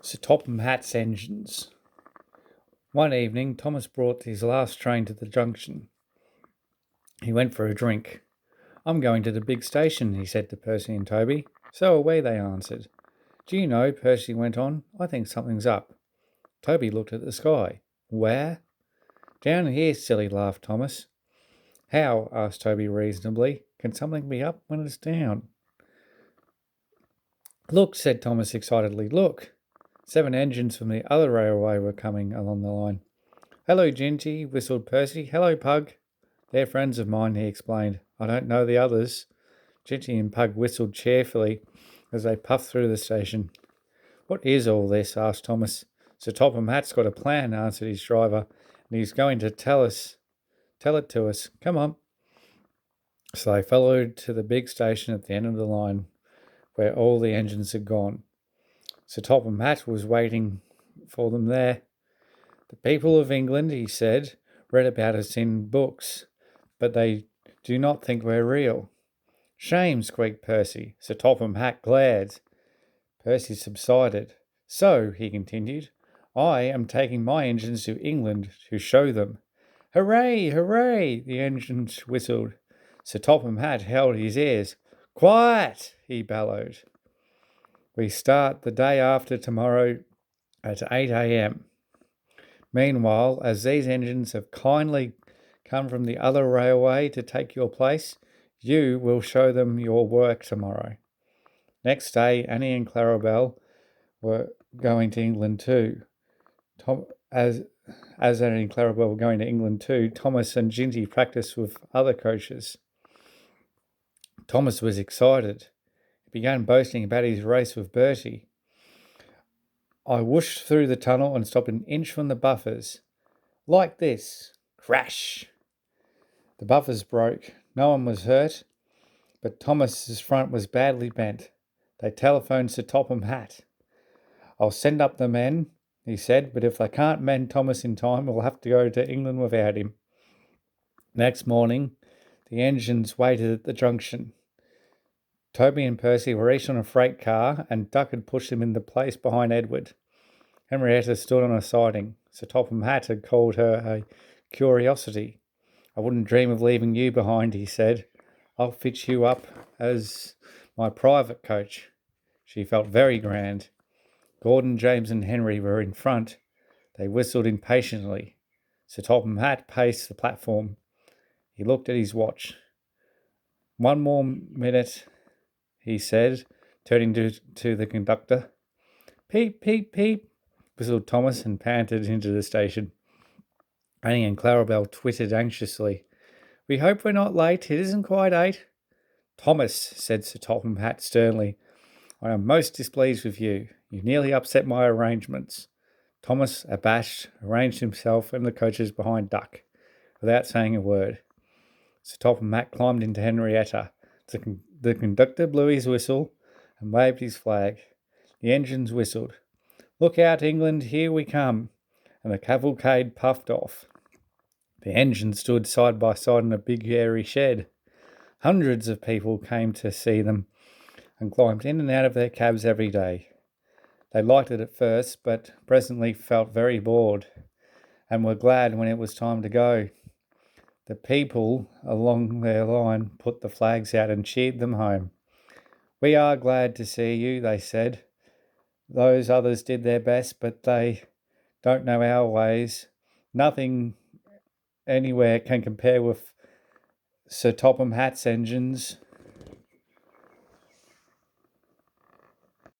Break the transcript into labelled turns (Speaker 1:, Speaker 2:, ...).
Speaker 1: Sir Topham Hatt's engines. One evening, Thomas brought his last train to the junction. He went for a drink. "I'm going to the big station," he said to Percy and Toby. "So are we," they answered. "Do you know," Percy went on, "I think something's up." Toby looked at the sky. "Where?" "Down here, silly," laughed Thomas. "How?" asked Toby reasonably. "Can something be up when it's down?" "Look," said Thomas excitedly. "Look!" 7 engines from the other railway were coming along the line. "Hello, Ginty," whistled Percy. "Hello, Pug." "They're friends of mine," he explained. "I don't know the others." Ginty and Pug whistled cheerfully as they puffed through the station. "What is all this?" asked Thomas. "Sir Topham Hatt's got a plan," answered his driver, "and he's going to tell it to us. Come on." So they followed to the big station at the end of the line, where all the engines had gone. Sir Topham Hatt was waiting for them there. "The people of England," he said, "read about us in books, but they do not think we're real." "Shame!" squeaked Percy. Sir Topham Hatt glared. Percy subsided. "So," he continued, "I am taking my engines to England to show them." "Hooray! Hooray!" the engines whistled. Sir Topham Hatt held his ears. "Quiet!" he bellowed. "We start the day after tomorrow at 8 a.m. Meanwhile, as these engines have kindly come from the other railway to take your place, you will show them your work tomorrow." Next day, Annie and Clarabelle were going to England too. As Annie and Clarabelle were going to England too, Thomas and Ginty practiced with other coaches. Thomas was excited. He began boasting about his race with Bertie. "I whooshed through the tunnel and stopped an inch from the buffers. Like this. Crash! The buffers broke. No one was hurt, but Thomas's front was badly bent. They telephoned Sir Topham Hatt. "I'll send up the men," he said, "but if they can't mend Thomas in time, we'll have to go to England without him." Next morning, the engines waited at the junction. Toby and Percy were each on a freight car, and Duck had pushed them into place behind Edward. Henrietta stood on a siding. Sir Topham Hatt had called her a curiosity. "I wouldn't dream of leaving you behind," he said. "I'll fix you up as my private coach." She felt very grand. Gordon, James and Henry were in front. They whistled impatiently. Sir Topham Hatt paced the platform. He looked at his watch. "One more minute," he said, turning to the conductor. "Peep, peep, peep," whistled Thomas and panted into the station. Annie and Clarabelle twittered anxiously. "We hope we're not late. It isn't quite 8. "Thomas," said Sir Topham Hatt sternly, "I am most displeased with you. You nearly upset my arrangements." Thomas, abashed, arranged himself and the coaches behind Duck, without saying a word. Sir Topham Hatt climbed into Henrietta. The conductor blew his whistle and waved his flag. The engines whistled. "Look out, England, here we come," and the cavalcade puffed off. The engines stood side by side in a big airy shed. Hundreds of people came to see them and climbed in and out of their cabs every day. They liked it at first, but presently felt very bored and were glad when it was time to go. The people along their line put the flags out and cheered them home. "We are glad to see you," they said. "Those others did their best, but they don't know our ways. Nothing anywhere can compare with Sir Topham Hatt's engines."